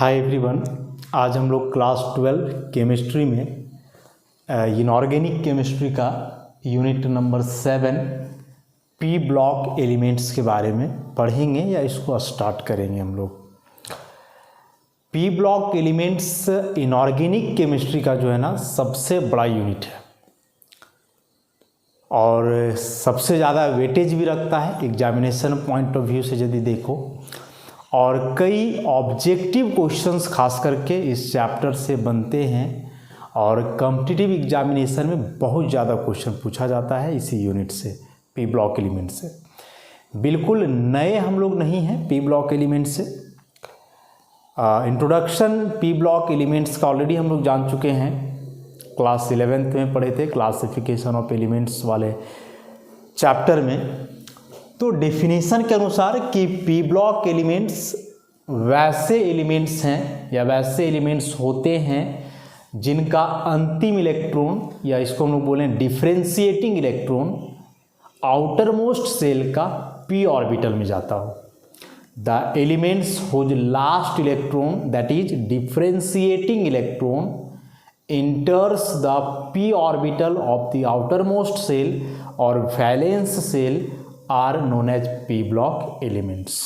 Hi everyone. आज हम लोग क्लास 12 केमिस्ट्री में इनऑर्गेनिक केमिस्ट्री का unit number 7 P block elements के बारे में पढ़ेंगे या इसको स्टार्ट करेंगे हम लोग। P block elements inorganic chemistry का जो है ना सबसे बड़ा यूनिट है और सबसे ज़्यादा वेटेज भी रखता है एग्जामिनेशन पॉइंट ऑफ व्यू से यदि देखो, और कई ऑब्जेक्टिव क्वेश्चंस खास करके इस चैप्टर से बनते हैं और कॉम्पिटिटिव एग्जामिनेशन में बहुत ज़्यादा क्वेश्चन पूछा जाता है इसी यूनिट से, पी ब्लॉक एलिमेंट से। बिल्कुल नए हम लोग नहीं हैं पी ब्लॉक एलिमेंट से। इंट्रोडक्शन पी ब्लॉक एलिमेंट्स का ऑलरेडी हम लोग जान चुके हैं, क्लास 11th में पढ़े थे, क्लासिफिकेशन ऑफ एलिमेंट्स वाले चैप्टर में। तो डेफिनेशन के अनुसार कि पी ब्लॉक एलिमेंट्स वैसे एलिमेंट्स हैं या वैसे एलिमेंट्स होते हैं जिनका अंतिम इलेक्ट्रॉन या इसको हम लोग बोलें differentiating electron outermost shell का पी ऑर्बिटल में जाता हो। The elements whose last electron that is differentiating electron enters the p orbital of the outermost cell or valence cell are known as p block elements।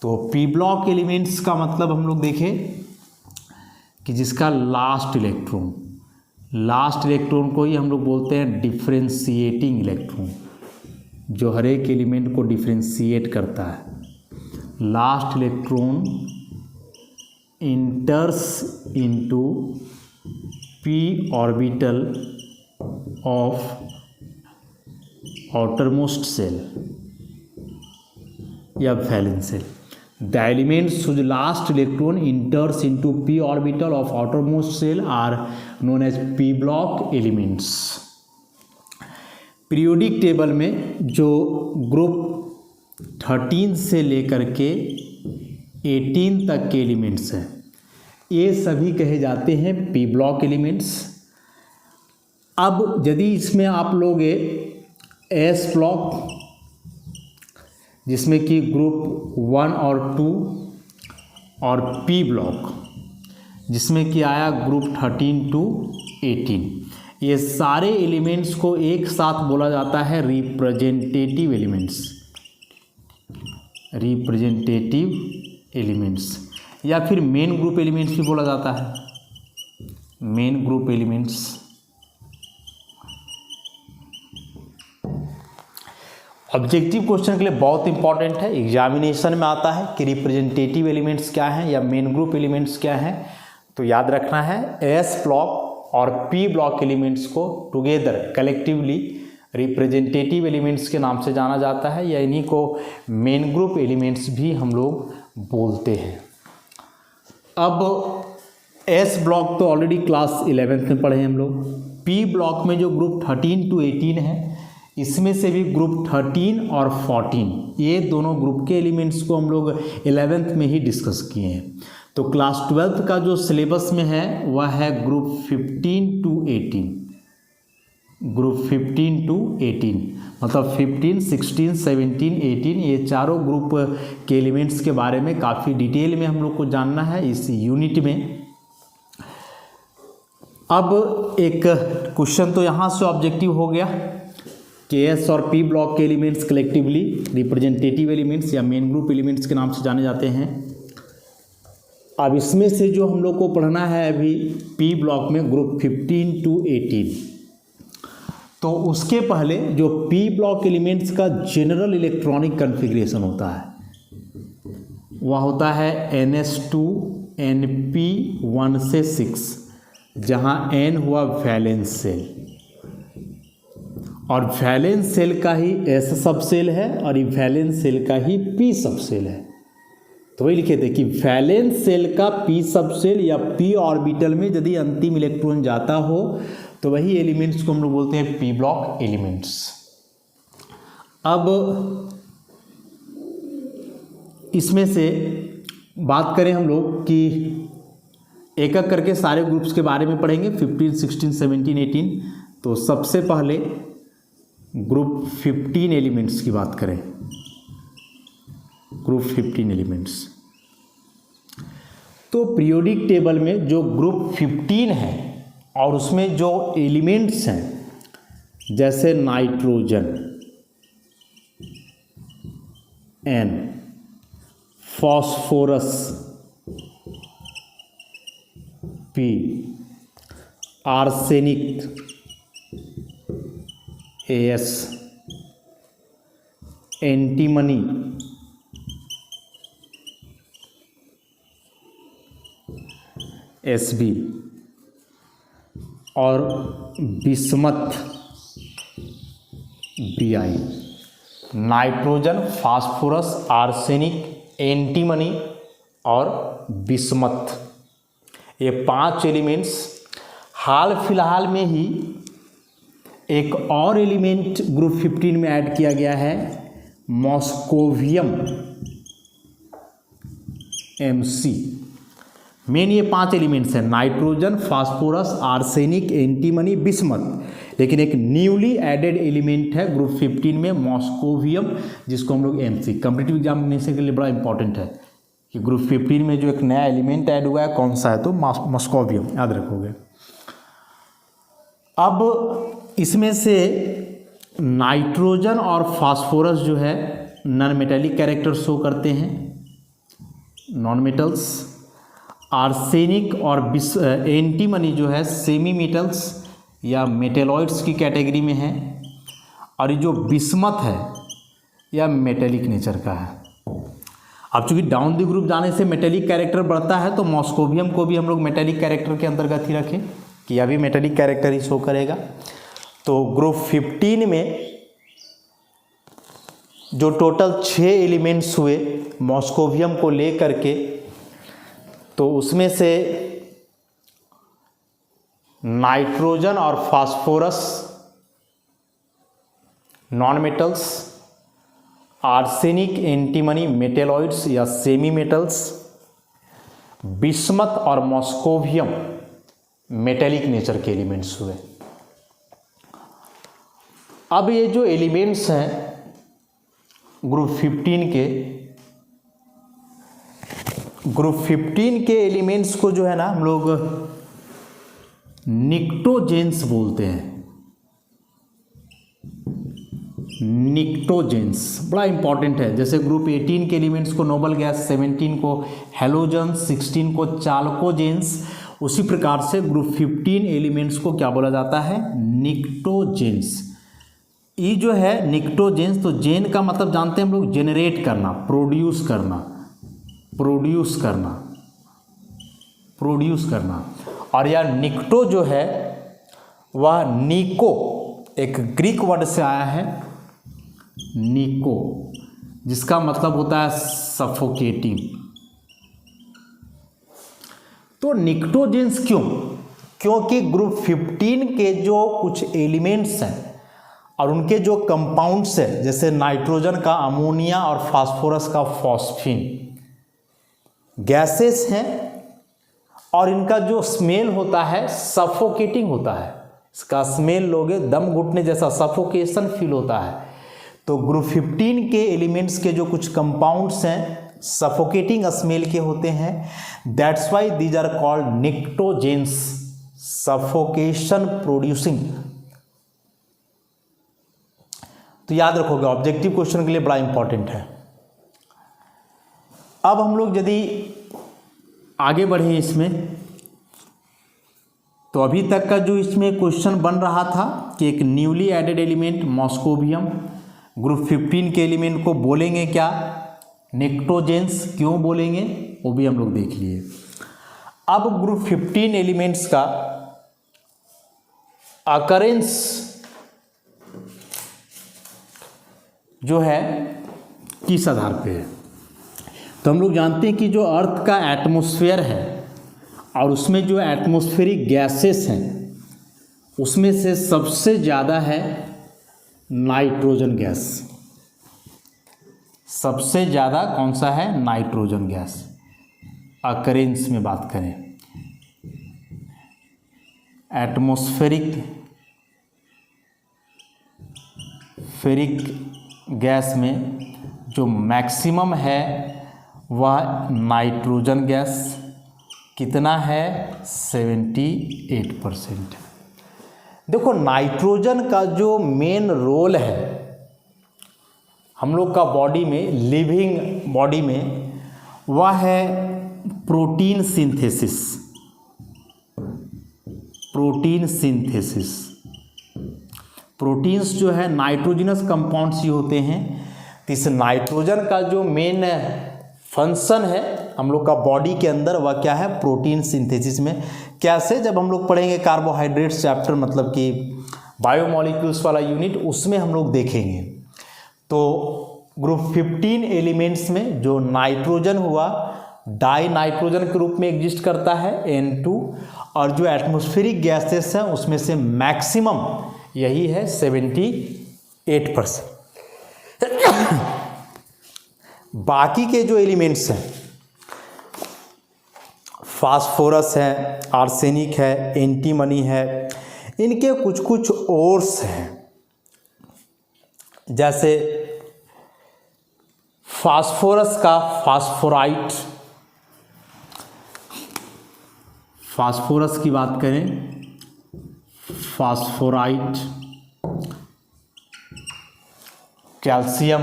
तो p block elements का मतलब हम लोग देखें कि जिसका लास्ट इलेक्ट्रॉन को ही हम लोग बोलते हैं डिफरेंशिएटिंग इलेक्ट्रॉन, जो हर एक एलिमेंट को डिफरेंशिएट करता है। Last electron इंटर्स into p orbital of outermost cell या valence cell। The elements whose last electron enters into p orbital of outermost cell are known as p block elements। Periodic table में जो group 13 से लेकर के 18 तक के elements हैं ये सभी कहे जाते हैं पी ब्लॉक एलिमेंट्स। अब यदि इसमें आप लोगे एस ब्लॉक जिसमें कि ग्रुप 1 और 2, और पी ब्लॉक जिसमें कि आया ग्रुप 13 टू 18, ये सारे एलिमेंट्स को एक साथ बोला जाता है रिप्रेजेंटेटिव एलिमेंट्स या फिर मेन ग्रुप एलिमेंट्स भी बोला जाता है। Main group elements objective question के लिए बहुत इंपॉर्टेंट है, एग्जामिनेशन में आता है कि रिप्रेजेंटेटिव एलिमेंट्स क्या हैं या मेन ग्रुप एलिमेंट्स क्या हैं। तो याद रखना है एस ब्लॉक और पी ब्लॉक एलिमेंट्स को टुगेदर कलेक्टिवली रिप्रेजेंटेटिव एलिमेंट्स के नाम से जाना जाता है या इन्हीं को मेन ग्रुप एलिमेंट्स भी हम लोग बोलते हैं। अब एस ब्लॉक तो ऑलरेडी क्लास 11th में पढ़े हम लोग। पी ब्लॉक में जो ग्रुप 13 टू 18 है इसमें से भी ग्रुप 13 और 14 ये दोनों ग्रुप के एलिमेंट्स को हम लोग 11th में ही डिस्कस किए हैं। तो क्लास 12th का जो सिलेबस में है वह है ग्रुप 15 टू 18। ग्रुप 15 टू 18 मतलब 15, 16, 17, 18 ये चारों ग्रुप के एलिमेंट्स के बारे में काफ़ी डिटेल में हम लोग को जानना है इस यूनिट में। अब एक क्वेश्चन तो यहाँ से ऑब्जेक्टिव हो गया कि एस और पी ब्लॉक के एलिमेंट्स कलेक्टिवली रिप्रेजेंटेटिव एलिमेंट्स या मेन ग्रुप एलिमेंट्स के नाम से जाने जाते हैं। अब इसमें से जो हम लोग को पढ़ना है अभी पी ब्लॉक में ग्रुप 15 टू 18, तो उसके पहले जो पी ब्लॉक एलिमेंट्स का जनरल इलेक्ट्रॉनिक कन्फिग्रेशन होता है वह होता है NS2 NP1 से 6, जहाँ N हुआ वैलेंस सेल और वैलेंस सेल का ही S सब सेल है और ये वैलेंस सेल का ही P सब सेल है। तो वही लिखे थे कि वैलेंस सेल का P सब सेल या P ऑर्बिटल में यदि अंतिम इलेक्ट्रॉन जाता हो तो वही एलिमेंट्स को हम लोग बोलते हैं पी ब्लॉक एलिमेंट्स। अब इसमें से बात करें हम लोग कि एक एक करके सारे ग्रुप्स के बारे में पढ़ेंगे 15, 16, 17, 18। तो सबसे पहले ग्रुप 15 एलिमेंट्स की बात करें। ग्रुप 15 एलिमेंट्स तो पीरियोडिक टेबल में जो ग्रुप 15 है और उसमें जो एलिमेंट्स हैं जैसे nitrogen N, phosphorus P, arsenic AS, antimony SB और bismuth BI। Nitrogen, phosphorus, arsenic, antimony और बिस्मथ, ये 5 एलिमेंट्स। हाल फिलहाल में ही एक और एलिमेंट ग्रुप 15 में ऐड किया गया है, मॉस्कोवियम MC। मेन ये 5 एलिमेंट्स हैं, nitrogen, phosphorus, arsenic, antimony, bismuth. लेकिन एक न्यूली एडेड एलिमेंट है ग्रुप 15 में, मॉस्कोवियम, जिसको हम लोग MC कॉम्पिटिटिव एग्जामिनेशन के लिए बड़ा इंपॉर्टेंट है कि ग्रुप 15 में जो एक नया एलिमेंट ऐड हुआ है कौन सा है, तो मॉस्कोवियम, याद रखोगे। अब इसमें से नाइट्रोजन और फास्फोरस जो है नॉन मेटेलिक कैरेक्टर शो करते हैं, नॉन मेटल्स। आर्सेनिक और एंटीमनी जो है सेमी मेटल्स या मेटेलॉइड्स की कैटेगरी में है। और ये जो बिस्मथ है यह मेटेलिक नेचर का है। अब चूँकि डाउन द ग्रुप जाने से मेटेलिक कैरेक्टर बढ़ता है तो मॉस्कोवियम को भी हम लोग मेटेलिक कैरेक्टर के अंतर्गत ही रखें कि अभी मेटेलिक कैरेक्टर ही शो करेगा। तो ग्रुप 15 में जो टोटल 6 एलिमेंट्स हुए मॉस्कोवियम को ले करके, तो उसमें से नाइट्रोजन और phosphorus non metals, arsenic, antimony metalloids या सेमी मेटल्स, बिस्मथ और मॉस्कोवियम मेटेलिक नेचर के एलिमेंट्स हुए। अब ये जो एलिमेंट्स हैं ग्रुप 15 के, ग्रुप 15 के एलिमेंट्स को जो है ना हम लोग निक्टोजेंस बोलते हैं। निक्टोजेंस बड़ा इंपॉर्टेंट है। जैसे ग्रुप 18 के एलिमेंट्स को नोबल गैस, 17 को हेलोजेंस, 16 को चाल्कोजेंस, उसी प्रकार से ग्रुप 15 एलिमेंट्स को क्या बोला जाता है, निक्टोजेंस। ये जो है निक्टोजेंस, तो जेन का मतलब जानते हैं हम लोग, जेनरेट करना, प्रोड्यूस करना, प्रोड्यूस करना, प्रोड्यूस करना। और यह निक्टो जो है वह निको, एक ग्रीक वर्ड से आया है निको, जिसका मतलब होता है सफोकेटिंग। तो निक्टोजेंस क्यों? क्योंकि ग्रुप 15 के जो कुछ एलिमेंट्स हैं और उनके जो कंपाउंड्स हैं, जैसे नाइट्रोजन का अमोनिया और फास्फोरस का फॉस्फीन, गैसेस हैं और इनका जो स्मेल होता है सफोकेटिंग होता है। इसका स्मेल लोगे दम घुटने जैसा, सफोकेशन फील होता है। तो ग्रुप 15 के एलिमेंट्स के जो कुछ कंपाउंड्स हैं सफोकेटिंग स्मेल के होते हैं। That's why these are called nictogens, suffocation producing. तो याद रखोगे, ऑब्जेक्टिव क्वेश्चन के लिए बड़ा इंपॉर्टेंट है। अब हम लोग यदि आगे बढ़े इसमें, तो अभी तक का जो इसमें क्वेश्चन बन रहा था कि एक newly added element moscovium, group 15 के एलिमेंट को बोलेंगे क्या, निक्टोजेंस। क्यों बोलेंगे वो भी हम लोग देख लिए। अब ग्रुप 15 एलिमेंट्स का अकरेंस जो है किस आधार पे है, तो हम लोग जानते हैं कि जो अर्थ का एटमॉस्फेयर है और उसमें जो एटमॉस्फेरिक गैसेस हैं उसमें से सबसे ज़्यादा है नाइट्रोजन गैस। सबसे ज़्यादा कौन सा है, नाइट्रोजन गैस। अकरेंस में बात करें, एटमॉस्फेरिक गैस में जो मैक्सिमम है वह नाइट्रोजन गैस कितना है 78%। देखो नाइट्रोजन का जो मेन रोल है हम लोग का बॉडी में, लिविंग बॉडी में, वह है protein synthesis. Protein synthesis, proteins जो है नाइट्रोजनस कंपाउंड्स ही होते हैं। तो इस नाइट्रोजन का जो मेन फंक्शन है हम लोग का बॉडी के अंदर, वह क्या है, प्रोटीन सिंथेसिस में। कैसे, जब हम लोग पढ़ेंगे कार्बोहाइड्रेट्स चैप्टर, मतलब कि बायोमॉलिक्यूल्स वाला यूनिट, उसमें हम लोग देखेंगे। तो ग्रुप 15 एलिमेंट्स में जो नाइट्रोजन हुआ डाई नाइट्रोजन के रूप में एग्जिस्ट करता है N2, और जो एटमॉस्फेरिक गैसेस हैं उसमें से मैक्सिमम यही है 78%। बाकी के जो एलिमेंट्स हैं, फास्फोरस है, आर्सेनिक है, एंटीमनी है, इनके कुछ कुछ ओर्स हैं। जैसे फास्फोरस का फास्फोराइट, फास्फोरस की बात करें, फास्फोराइट, कैल्शियम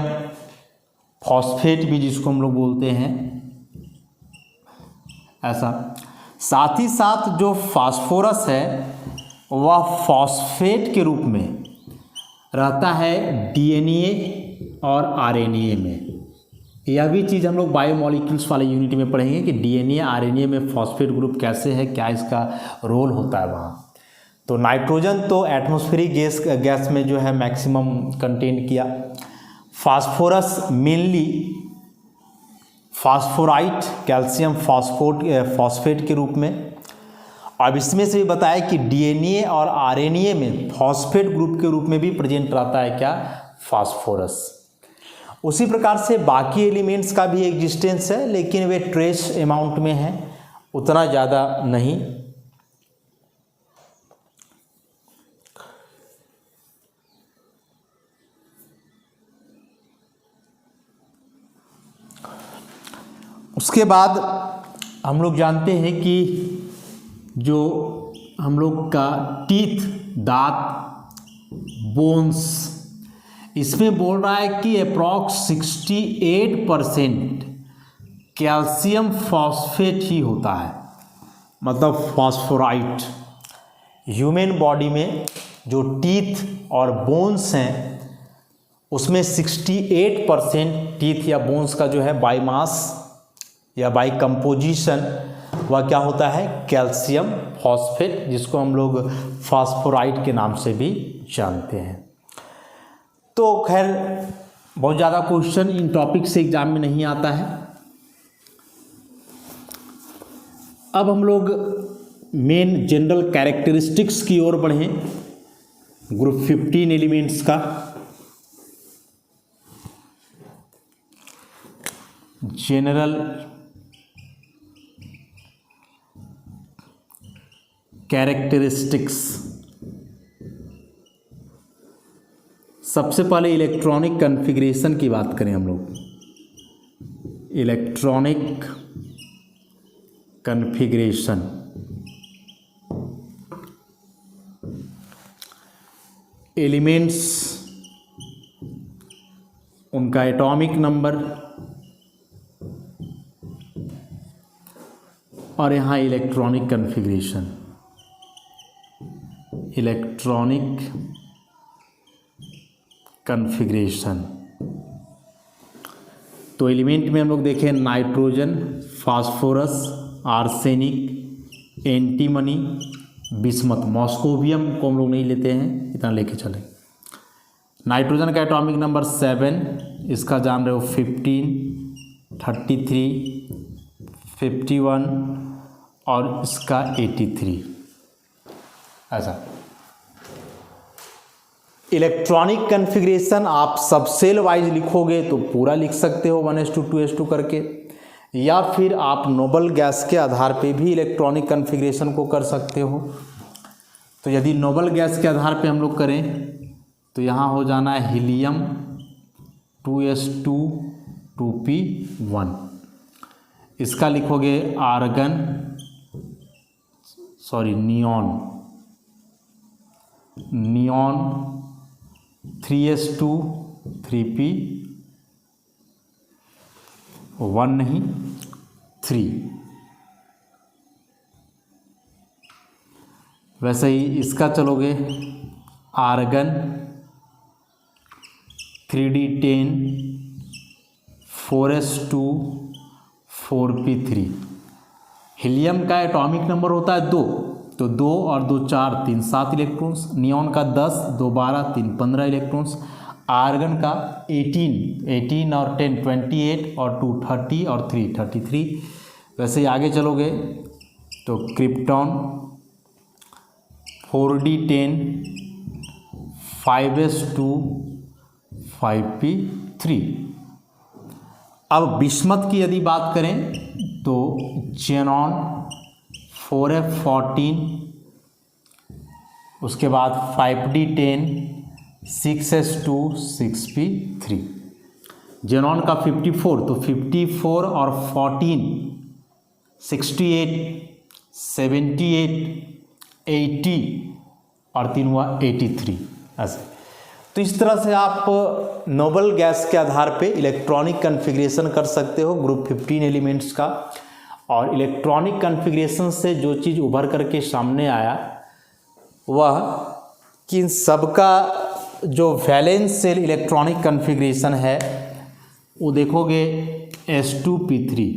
फॉस्फेट भी जिसको हम लोग बोलते हैं, ऐसा। साथ ही साथ जो फास्फोरस है वह फॉस्फेट के रूप में रहता है डीएनए और आरएनए में। यह भी चीज़ हम लोग बायोमॉलिक्यूल्स वाले यूनिट में पढ़ेंगे कि डीएनए आरएनए में फॉस्फेट ग्रुप कैसे है, क्या इसका रोल होता है वहाँ। तो नाइट्रोजन तो एटमॉस्फेरिक गैस में जो है मैक्सिमम कंटेन किया। फास्फोरस मेनली फास्फोराइट, कैल्शियम फॉस्फेट के रूप में। अब इसमें से भी बताया कि डीएनए और आरएनए में फॉस्फेट ग्रुप के रूप में भी प्रेजेंट रहता है क्या, फास्फोरस। उसी प्रकार से बाकी एलिमेंट्स का भी एग्जिस्टेंस है, लेकिन वे ट्रेस अमाउंट में है, उतना ज़्यादा नहीं। उसके बाद हम लोग जानते हैं कि जो हम लोग का टीथ, दांत, बोन्स, इसमें बोल रहा है कि अप्रॉक्स 68% कैल्शियम फॉस्फेट ही होता है, मतलब फास्फोराइट। ह्यूमन बॉडी में जो टीथ और बोन्स हैं उसमें 68% टीथ या बोन्स का जो है बाय मास या बाय कंपोजिशन वह क्या होता है, कैल्शियम फॉस्फेट, जिसको हम लोग फास्फोराइट के नाम से भी जानते हैं। तो खैर बहुत ज़्यादा क्वेश्चन इन टॉपिक से एग्जाम में नहीं आता है। अब हम लोग मेन जनरल कैरेक्टरिस्टिक्स की ओर बढ़ें ग्रुप 15 एलिमेंट्स का। जनरल कैरेक्टरिस्टिक्स, सबसे पहले इलेक्ट्रॉनिक कॉन्फ़िगरेशन की बात करें हम लोग। इलेक्ट्रॉनिक कॉन्फ़िगरेशन, एलिमेंट्स, उनका एटॉमिक नंबर, और यहाँ इलेक्ट्रॉनिक कॉन्फ़िगरेशन। इलेक्ट्रॉनिक कॉन्फ़िगरेशन, तो एलिमेंट में हम लोग देखें nitrogen, phosphorus, arsenic, antimony, bismuth. Moscovium को हम लोग नहीं लेते हैं, इतना लेके चलें। नाइट्रोजन का एटॉमिक नंबर 7, इसका जान रहे हो 15, 33, 51 और इसका 83, ऐसा। इलेक्ट्रॉनिक कॉन्फ़िगरेशन आप सब सेल वाइज लिखोगे तो पूरा लिख सकते हो 1:2 2:2 करके, या फिर आप नोबल गैस के आधार पे भी इलेक्ट्रॉनिक कॉन्फ़िगरेशन को कर सकते हो। तो यदि नोबल गैस के आधार पे हम लोग करें तो यहाँ हो जाना है हीलियम 2s2 2p1, इसका लिखोगे आर्गन नियॉन 3s2 3p 1 नहीं 3। वैसे ही इसका चलोगे argon 3d10 4s2 4p3। Helium का एटॉमिक नंबर होता है 2, तो 2 और 2 4 3 7 इलेक्ट्रॉन्स। नियॉन का 10 2 12 3 15 इलेक्ट्रॉन्स। आर्गन का 18 और 10 28 और 2 30 और 3 33। वैसे ही आगे चलोगे तो क्रिप्टॉन 4d10 5s2 5p3। अब बिस्मथ की यदि बात करें तो ज़ेनॉन 4f14, उसके बाद 5d10 6s2 6p3। ज़ेनॉन का 54, तो 54 और 14 68 78 80 और 3 हुआ 83। ऐसे तो इस तरह से आप नोबल गैस के आधार पे इलेक्ट्रॉनिक कन्फिग्रेशन कर सकते हो ग्रुप 15 एलिमेंट्स का। और इलेक्ट्रॉनिक कन्फिग्रेशन से जो चीज़ उभर करके सामने आया वह कि इन सबका जो वैलेंस सेल इलेक्ट्रॉनिक कन्फिग्रेशन है वो देखोगे s2p3,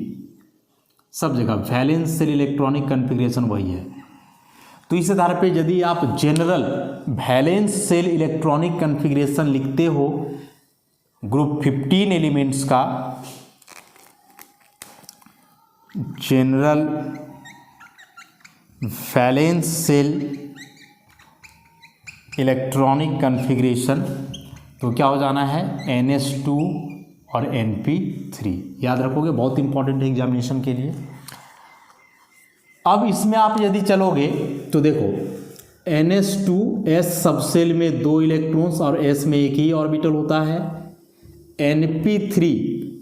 सब जगह वैलेंस सेल इलेक्ट्रॉनिक कन्फिग्रेशन वही है। तो इस आधार पे यदि आप general valence shell electronic configuration लिखते हो ग्रुप 15 एलिमेंट्स का, general valence shell electronic configuration, तो क्या हो जाना है NS2 और NP3। याद रखोगे, बहुत इंपॉर्टेंट है एग्जामिनेशन के लिए। अब इसमें आप यदि चलोगे तो देखो NS2 S सबसेल में 2 इलेक्ट्रॉन्स और S में एक ही ऑर्बिटल होता है। NP3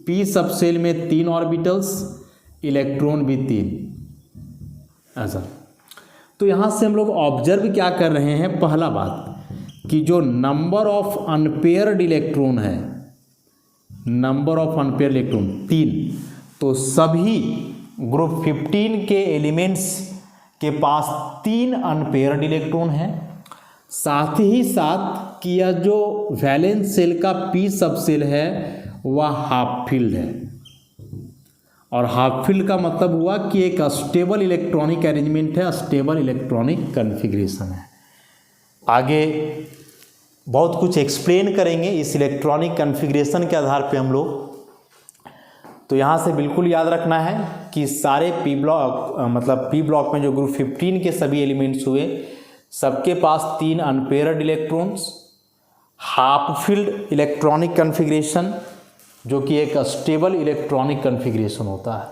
P सबसेल में 3 ऑर्बिटल्स, इलेक्ट्रॉन भी 3। ऐसा तो यहाँ से हम लोग ऑब्जर्व क्या कर रहे हैं, पहला बात कि जो नंबर ऑफ अनपेयर्ड इलेक्ट्रॉन है, नंबर ऑफ अनपेयर्ड इलेक्ट्रॉन 3, तो सभी ग्रुप 15 के एलिमेंट्स के पास 3 अनपेयर्ड इलेक्ट्रॉन हैं। साथ ही साथ कि यह जो वैलेंस सेल का P सबसेल है वह हाफ फील्ड है। और हाफ फील्ड का मतलब हुआ कि एक स्टेबल इलेक्ट्रॉनिक अरेंजमेंट है, स्टेबल इलेक्ट्रॉनिक कन्फिग्रेशन है। आगे बहुत कुछ एक्सप्लेन करेंगे इस इलेक्ट्रॉनिक कन्फिग्रेशन के आधार पे हम लोग। तो यहाँ से बिल्कुल याद रखना है कि सारे P ब्लॉक में जो ग्रुप 15 के सभी एलिमेंट्स हुए सबके पास 3 unpaired electrons, half field electronic configuration जो कि एक स्टेबल इलेक्ट्रॉनिक कन्फिग्रेशन होता है।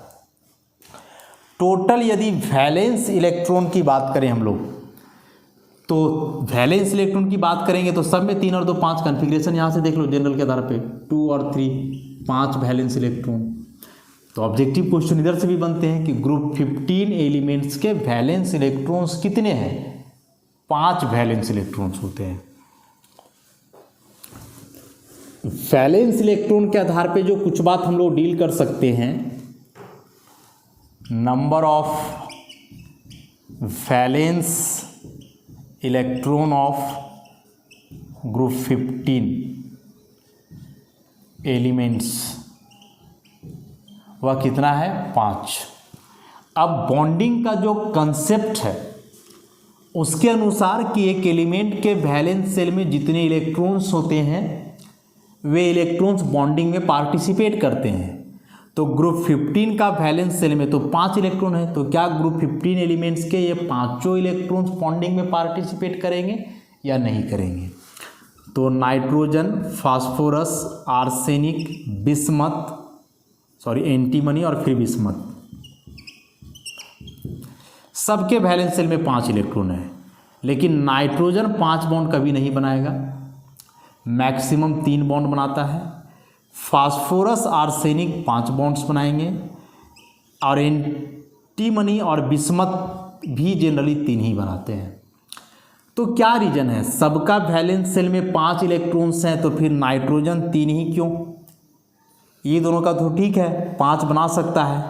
टोटल यदि वैलेंस इलेक्ट्रॉन की बात करें हम लोग, तो वैलेंस इलेक्ट्रॉन की बात करेंगे तो सब में 3 और 2 5 कन्फिग्रेशन यहाँ से देख लो जनरल के आधार पे 2 और 3 5 वैलेंस इलेक्ट्रॉन। तो ऑब्जेक्टिव क्वेश्चन इधर से भी बनते हैं कि ग्रुप 15 एलिमेंट्स के वैलेंस इलेक्ट्रॉन्स कितने हैं, 5 वैलेंस इलेक्ट्रॉन्स होते हैं। वैलेंस इलेक्ट्रॉन के आधार पे जो कुछ बात हम लोग डील कर सकते हैं, number of valence electron of group 15 elements वह कितना है, 5। अब बॉन्डिंग का जो कंसेप्ट है उसके अनुसार कि एक एलिमेंट के वैलेंस सेल में जितने इलेक्ट्रॉन्स होते हैं वे इलेक्ट्रॉन्स बॉन्डिंग में पार्टिसिपेट करते हैं। तो ग्रुप 15 का वैलेंस सेल में तो 5 इलेक्ट्रॉन है, तो क्या ग्रुप 15 एलिमेंट्स के ये 5 इलेक्ट्रॉन्स बॉन्डिंग में पार्टिसिपेट करेंगे या नहीं करेंगे। तो nitrogen, phosphorus, arsenic, bismuth, antimony और फिर बिस्मथ, सबके वैलेंस सेल में 5 इलेक्ट्रॉन है। लेकिन नाइट्रोजन 5 बॉन्ड कभी नहीं बनाएगा, मैक्सिमम 3 बॉन्ड बनाता है। फास्फोरस, आर्सेनिक 5 बॉन्ड्स बनाएंगे और एंटीमनी और बिस्मथ भी जनरली 3 ही बनाते हैं। तो क्या रीजन है, सबका वैलेंस शेल में 5 इलेक्ट्रॉन्स हैं तो फिर नाइट्रोजन 3 ही क्यों? ये दोनों का तो ठीक है, 5 बना सकता है,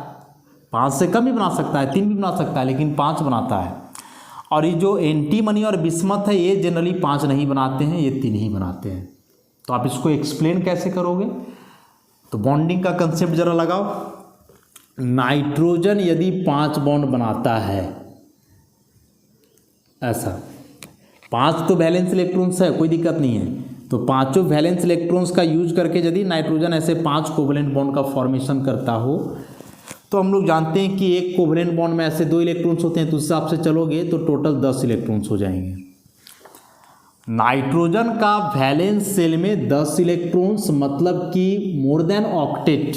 5 से कम भी बना सकता है, 3 भी बना सकता है, लेकिन 5 बनाता है। और ये जो एंटीमनी और बिस्मथ है ये जनरली 5 नहीं बनाते हैं, ये 3 ही बनाते हैं। तो आप इसको एक्सप्लेन कैसे करोगे? तो बॉन्डिंग का कंसेप्ट जरा लगाओ। नाइट्रोजन यदि 5 बॉन्ड बनाता है, ऐसा 5 तो वैलेंस इलेक्ट्रॉन्स है, कोई दिक्कत नहीं है, तो पांचों वैलेंस इलेक्ट्रॉन्स का यूज करके यदि नाइट्रोजन ऐसे 5 कोवलेंट बॉन्ड का फॉर्मेशन करता हो, तो हम लोग जानते हैं कि एक कोवलेंट बॉन्ड में ऐसे 2 इलेक्ट्रॉन्स होते हैं, तो उस हिसाब से चलोगे तो टोटल 10 इलेक्ट्रॉन्स हो जाएंगे। नाइट्रोजन का वैलेंस शेल में 10 इलेक्ट्रॉन्स मतलब कि मोर देन ऑक्टेट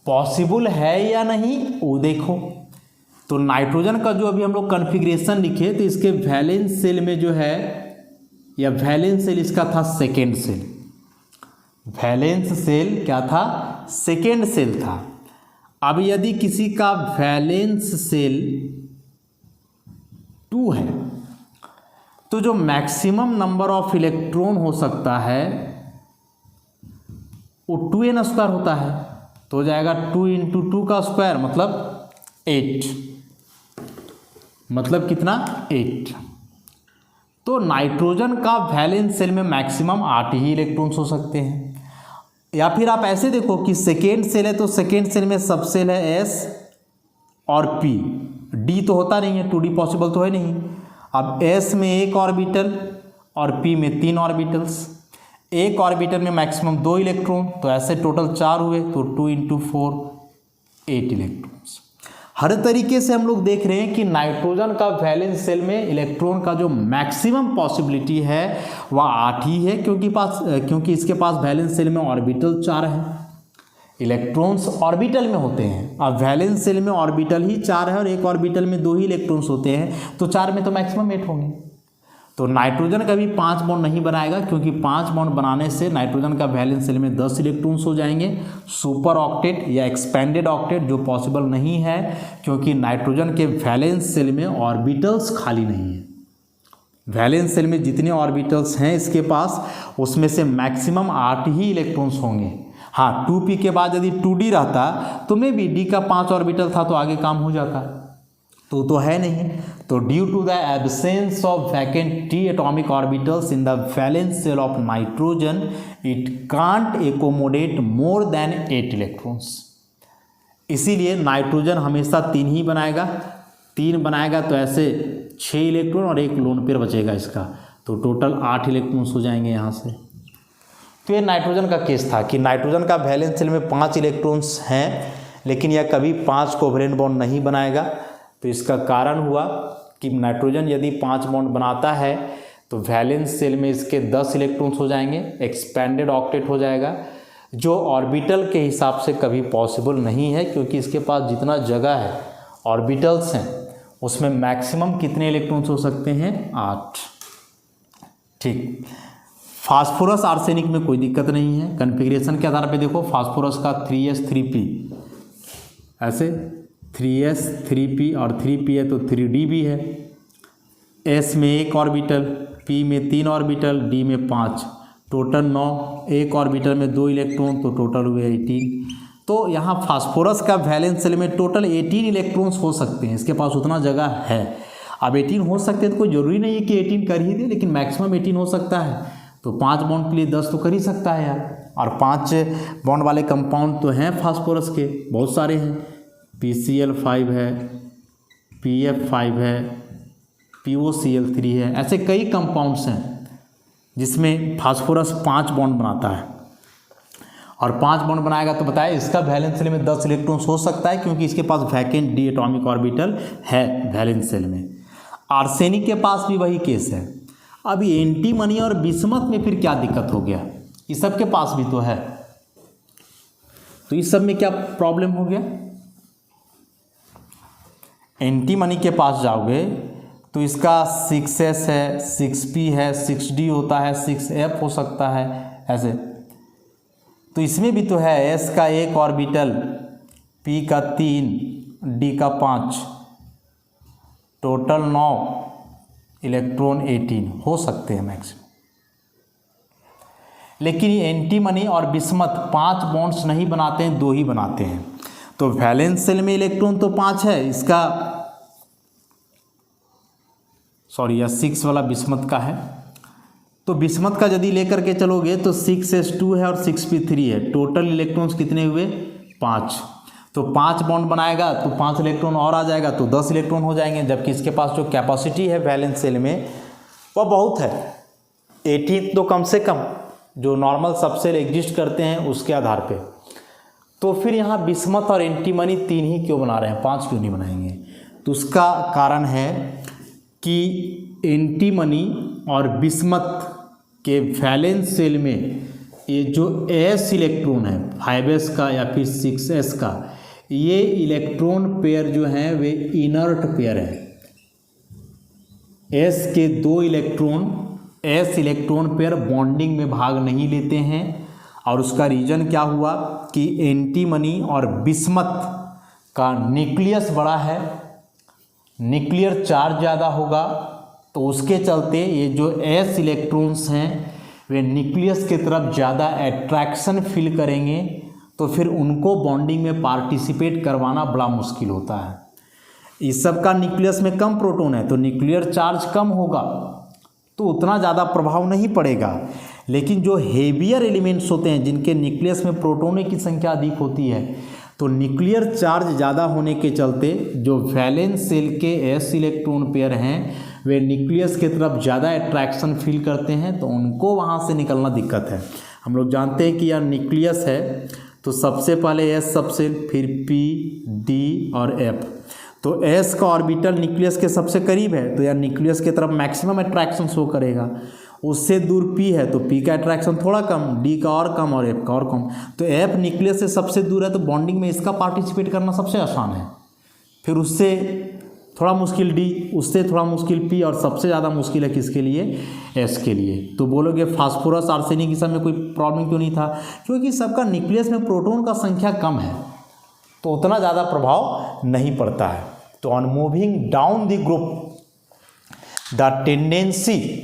पॉसिबल है या नहीं वो देखो। तो नाइट्रोजन का जो अभी हम लोग कॉन्फ़िगरेशन लिखे, तो इसके वैलेंस शेल में जो है, या वैलेंस शेल इसका था सेकेंड शेल, वैलेंस शेल क्या था? सेकेंड शेल था। अब यदि किसी का वैलेंस शेल 2 है तो जो मैक्सिमम नंबर ऑफ इलेक्ट्रॉन हो सकता है वो 2n² होता है, तो हो जाएगा 2 × 2 का स्क्वायर मतलब 8, मतलब कितना? 8। तो नाइट्रोजन का वैलेंस शेल में मैक्सिमम 8 ही इलेक्ट्रॉन्स हो सकते हैं। या फिर आप ऐसे देखो कि सेकेंड शेल है तो सेकेंड शेल में सब शेल है S और P, D तो होता नहीं है, 2D पॉसिबल तो है नहीं। अब S में 1 ऑर्बिटल और P में 3 ऑर्बिटल्स, एक ऑर्बिटल में मैक्सिमम 2 इलेक्ट्रॉन, तो ऐसे टोटल 4 हुए, तो 2 × 4 8 इलेक्ट्रॉन्स। हर तरीके से हम लोग देख रहे हैं कि नाइट्रोजन का वैलेंस शेल में इलेक्ट्रॉन का जो मैक्सिमम पॉसिबिलिटी है वह 8 ही है, क्योंकि इसके पास वैलेंस शेल में ऑर्बिटल 4 है। इलेक्ट्रॉन्स ऑर्बिटल में होते हैं, अब वैलेंस शेल में ऑर्बिटल ही 4 है और एक ऑर्बिटल में 2 ही इलेक्ट्रॉन्स होते हैं, तो 4 में तो मैक्सिमम 8 होंगे। तो नाइट्रोजन कभी 5 बॉन्ड नहीं बनाएगा, क्योंकि 5 बॉन्ड बनाने से नाइट्रोजन का वैलेंस शेल में 10 इलेक्ट्रॉन्स हो जाएंगे। सुपर ऑक्टेट या एक्सपेंडेड ऑक्टेट जो पॉसिबल नहीं है, क्योंकि नाइट्रोजन के वैलेंस शेल में ऑर्बिटल्स खाली नहीं है। वैलेंस शेल में जितने ऑर्बिटल्स हैं इसके पास, उसमें से मैक्सिमम 8 ही इलेक्ट्रॉन्स होंगे। हाँ, 2p के बाद यदि 2d रहता तो मे बी d का 5 ऑर्बिटल था तो आगे काम हो जाता, तो है नहीं। तो due to the absence of vacant t atomic orbitals in the valence shell of nitrogen, it can't accommodate more than 8 electrons. इसीलिए नाइट्रोजन हमेशा 3 ही बनाएगा। 3 बनाएगा तो ऐसे 6 इलेक्ट्रॉन और एक लोन पेयर बचेगा इसका, तो टोटल 8 इलेक्ट्रॉन्स हो जाएंगे यहाँ से। तो ये नाइट्रोजन का केस था कि नाइट्रोजन का वैलेंस शेल में 5 इलेक्ट्रॉन्स हैं, लेकिन यह कभी 5 कोवलेंट बॉन्ड नहीं बनाएगा। तो इसका कारण हुआ कि नाइट्रोजन यदि 5 बॉन्ड बनाता है तो वैलेंस शेल में इसके 10 इलेक्ट्रॉन्स हो जाएंगे, एक्सपेंडेड ऑक्टेट हो जाएगा, जो ऑर्बिटल के हिसाब से कभी पॉसिबल नहीं है, क्योंकि इसके पास जितना जगह है, ऑर्बिटल्स हैं, उसमें मैक्सिमम कितने इलेक्ट्रॉन्स हो सकते हैं? 8। ठीक। फास्फोरस आर्सेनिक में कोई दिक्कत नहीं है। कॉन्फ़िगरेशन के आधार पे देखो, फास्फोरस का 3s 3p, ऐसे 3s 3p और 3p है तो 3d भी है। s में 1 ऑर्बिटल, p में 3 ऑर्बिटल, d में 5, टोटल 9। एक ऑर्बिटल में 2 इलेक्ट्रॉन, तो टोटल हुए 18। तो यहाँ फास्फोरस का वैलेंस शेल में टोटल 18 इलेक्ट्रॉन्स हो सकते हैं, इसके पास उतना जगह है। अब 18 हो सकते हैं तो कोई ज़रूरी नहीं है कि 18 कर ही दे, लेकिन मैक्सिमम 18 हो सकता है। तो 5 बॉन्ड के लिए 10 तो कर ही सकता है यार। और 5 बॉन्ड वाले कंपाउंड तो हैं फास्फोरस के, बहुत सारे हैं। PCl5 है, PF5 है, POCl3 है, ऐसे कई कंपाउंड्स हैं जिसमें फास्फोरस 5 बॉन्ड बनाता है। और 5 बॉन्ड बनाएगा तो बताया इसका वैलेंस शेल में 10 इलेक्ट्रॉन्स हो सकता है, क्योंकि इसके पास वैकेंट d एटॉमिक ऑर्बिटल है वैलेंस शेल में। आर्सेनिक के पास भी वही केस है। अब एंटीमनी और बिस्मथ में फिर क्या दिक्कत हो गया? इस सब के पास भी तो है, तो इस सब में क्या प्रॉब्लम हो गया? एंटीमनी के पास जाओगे तो इसका 6s है, 6p है, 6d होता है, 6f हो सकता है ऐसे। तो इसमें भी तो है s का 1 ऑर्बिटल, p का 3, d का 5, टोटल 9, इलेक्ट्रॉन 18 हो सकते हैं मैक्सिमम। लेकिन ये एंटीमनी और बिस्मथ 5 बॉन्ड्स नहीं बनाते हैं, 2 ही बनाते हैं। तो वैलेंस शेल में इलेक्ट्रॉन तो 5 है, इसका यह 6 वाला बिस्मथ का है। तो बिस्मथ का यदि लेकर के चलोगे तो 6s2 है और 6p3 है। टोटल इलेक्ट्रॉन्स कितने हुए? 5। तो 5 बॉन्ड बनाएगा तो 5 इलेक्ट्रॉन और आ जाएगा तो 10 इलेक्ट्रॉन हो जाएंगे, जबकि इसके पास जो कैपेसिटी है वैलेंस शेल में वह बहुत है, 18 तो कम से कम जो नॉर्मल सबसेल एग्जिस्ट करते हैं उसके आधार पे। तो फिर यहाँ बिस्मथ और एंटीमनी 3 ही क्यों बना रहे हैं, 5 क्यों नहीं बनाएंगे? तो उसका कारण है कि एंटीमनी और बिस्मथ के वैलेंस शेल में ये जो s इलेक्ट्रॉन है 5s का या फिर 6s का, ये इलेक्ट्रॉन पेयर जो हैं वे इनर्ट पेयर है। s के 2 electron s electron pair bonding में भाग नहीं लेते हैं। और उसका रीज़न क्या हुआ कि एंटीमनी और बिस्मथ का न्यूक्लियस बड़ा है, न्यूक्लियर चार्ज ज़्यादा होगा, तो उसके चलते ये जो s इलेक्ट्रॉन्स हैं वे न्यूक्लियस की तरफ ज़्यादा अट्रैक्शन फील करेंगे, तो फिर उनको बॉन्डिंग में पार्टिसिपेट करवाना बड़ा मुश्किल होता है। इस सब का न्यूक्लियस में कम प्रोटॉन है तो न्यूक्लियर चार्ज कम होगा तो उतना ज़्यादा प्रभाव नहीं पड़ेगा। लेकिन जो हेवियर एलिमेंट्स होते हैं जिनके न्यूक्लियस में प्रोटॉनों की संख्या अधिक होती है, तो न्यूक्लियर चार्ज ज़्यादा होने के चलते जो वैलेंस शेल के s इलेक्ट्रॉन पेयर हैं वे न्यूक्लियस की तरफ ज़्यादा अट्रैक्शन फील करते हैं, तो उनको वहाँ से निकलना दिक्कत है। हम लोग जानते हैं कि यह न्यूक्लियस है तो सबसे पहले s सबसेल, फिर p, d और f। तो s का ऑर्बिटल न्यूक्लियस के सबसे करीब है तो यह न्यूक्लियस की तरफ मैक्सिमम अट्रैक्शन शो करेगा। उससे दूर p है तो p का अट्रैक्शन थोड़ा कम, d का और कम और f का और कम। तो f न्यूक्लियस से सबसे दूर है तो बॉन्डिंग में इसका पार्टिसिपेट करना सबसे आसान है। फिर उससे थोड़ा मुश्किल d, उससे थोड़ा मुश्किल p और सबसे ज़्यादा मुश्किल है किसके लिए? s के लिए। तो बोलोगे फास्फोरस आर्सेनिक इस सब में कोई प्रॉब्लम क्यों नहीं था? क्योंकि सबका न्यूक्लियस में प्रोटॉन का संख्या कम है तो उतना ज़्यादा प्रभाव नहीं पड़ता है। तो on moving down the group the tendency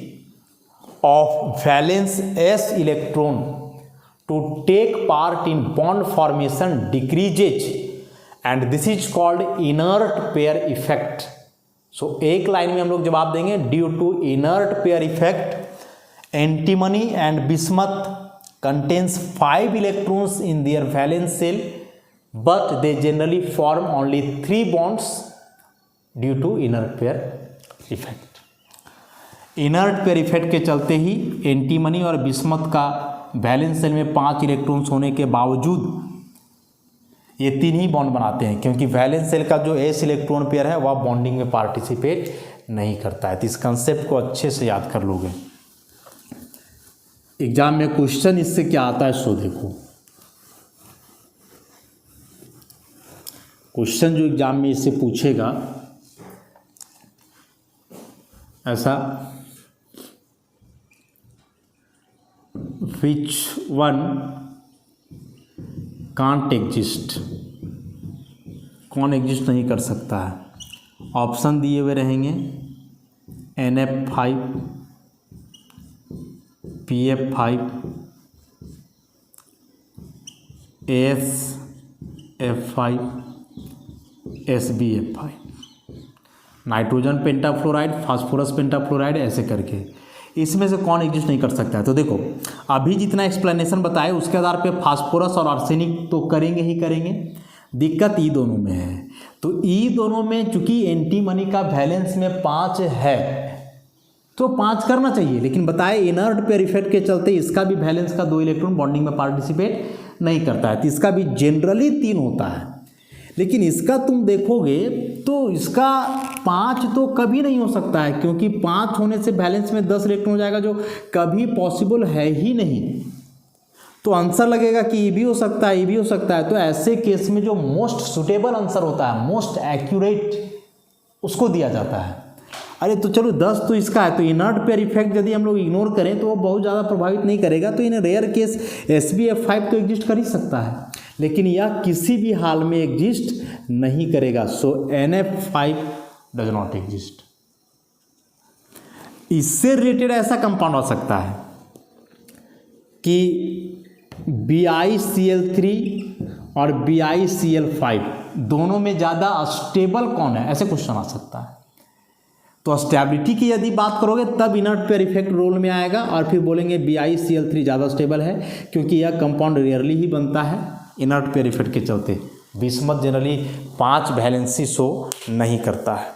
of valence s electron to take part in bond formation decreases and this is called inert pair effect. So एक लाइन में हम लोग जवाब देंगे, due to inert pair effect antimony and bismuth contains 5 electrons in their valence shell but they generally form only 3 bonds due to inert pair effect. Inert pair effect के चलते ही antimony और bismuth का valence shell में 5 electrons होने के बावजूद ये 3 ही bond बनाते हैं, क्योंकि वैलेंस शेल का जो s इलेक्ट्रॉन पेयर है वह बॉन्डिंग में पार्टिसिपेट नहीं करता है। तो इस कंसेप्ट को अच्छे से याद कर लोगे। एग्जाम में क्वेश्चन इससे क्या आता है सो देखो। क्वेश्चन जो एग्जाम में इससे पूछेगा ऐसा, which one can't exist, कौन एग्जिस्ट नहीं कर सकता है? ऑप्शन दिए हुए रहेंगे NF5, PF5, AsF5, SbF5, nitrogen पेंटाफ्लोराइड, phosphorus पेंटाफ्लोराइड, ऐसे करके इसमें से कौन एग्जिस्ट नहीं कर सकता है? तो देखो अभी जितना एक्सप्लेनेशन बताए उसके आधार पे फास्फोरस और आर्सेनिक तो करेंगे ही करेंगे। दिक्कत ई दोनों में है। तो ई दोनों में चूंकि एंटीमनी का वैलेंस में 5 है तो 5 करना चाहिए, लेकिन बताए इनर्ट पेयर इफेक्ट के चलते इसका भी वैलेंस का 2 इलेक्ट्रॉन बॉन्डिंग में पार्टिसिपेट नहीं करता है, तो इसका भी जनरली 3 होता है। लेकिन इसका तुम देखोगे तो इसका 5 तो कभी नहीं हो सकता है, क्योंकि 5 होने से वैलेंस में 10 इलेक्ट्रॉन हो जाएगा जो कभी पॉसिबल है ही नहीं। तो आंसर लगेगा कि ये भी हो सकता है, ये भी हो सकता है। तो ऐसे केस में जो मोस्ट सुटेबल आंसर होता है, मोस्ट एक्यूरेट, उसको दिया जाता है। अरे तो चलो 10 तो इसका है, तो इनर्ट पेयर इफेक्ट यदि हम लोग इग्नोर करें तो वो बहुत ज़्यादा प्रभावित नहीं करेगा। तो इन रेयर केस SbF5 तो एग्जिस्ट कर ही सकता है, लेकिन यह किसी भी हाल में एग्जिस्ट नहीं करेगा। सो NF5 डज नॉट एग्जिस्ट। इससे रिलेटेड ऐसा कंपाउंड हो सकता है कि BiCl3 और BiCl5 दोनों में ज़्यादा स्टेबल कौन है, ऐसे क्वेश्चन आ सकता है। तो स्टेबिलिटी की यदि बात करोगे तब इनर्ट पेयर इफेक्ट रोल में आएगा, और फिर बोलेंगे BiCl3 ज़्यादा स्टेबल है क्योंकि यह कंपाउंड रेयरली ही बनता है इनर्ट पेयर इफेक्ट के चलते। बिस्मथ जनरली 5 वैलेंसी शो नहीं करता है।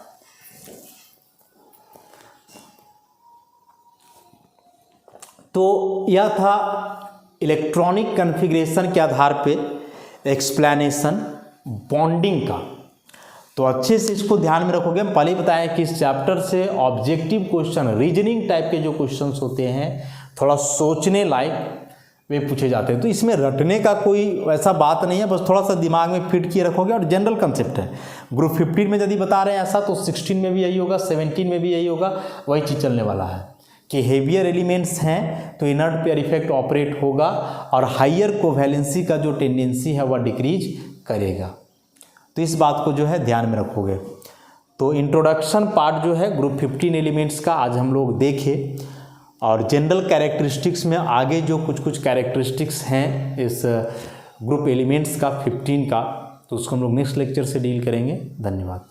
तो यह था इलेक्ट्रॉनिक कॉन्फ़िगरेशन के आधार पे एक्सप्लेनेशन बॉन्डिंग का। तो अच्छे से इसको ध्यान में रखोगे। हम पहले ही बताया कि इस चैप्टर से ऑब्जेक्टिव क्वेश्चन, रीजनिंग टाइप के जो क्वेश्चंस होते हैं थोड़ा सोचने लायक वे पूछे जाते हैं। तो इसमें रटने का कोई ऐसा बात नहीं है, बस थोड़ा सा दिमाग में फिट किए रखोगे और जनरल कंसेप्ट है। ग्रुप 15 में यदि बता रहे हैं ऐसा तो 16 में भी यही होगा, 17 में भी यही होगा, वही चीज़ चलने वाला है कि हेवियर एलिमेंट्स हैं तो इनर्ट पेयर इफेक्ट ऑपरेट होगा और हाइयर कोवैलेंसी का जो टेंडेंसी है वह डिक्रीज करेगा। तो इस बात को जो है ध्यान में रखोगे। तो इंट्रोडक्शन पार्ट जो है ग्रुप 15 एलिमेंट्स का आज हम लोग देखे, और जनरल कैरेक्टरिस्टिक्स में आगे जो कुछ कैरेक्टरिस्टिक्स हैं इस ग्रुप एलिमेंट्स का 15 का, तो उसको हम लोग नेक्स्ट लेक्चर से डील करेंगे। धन्यवाद।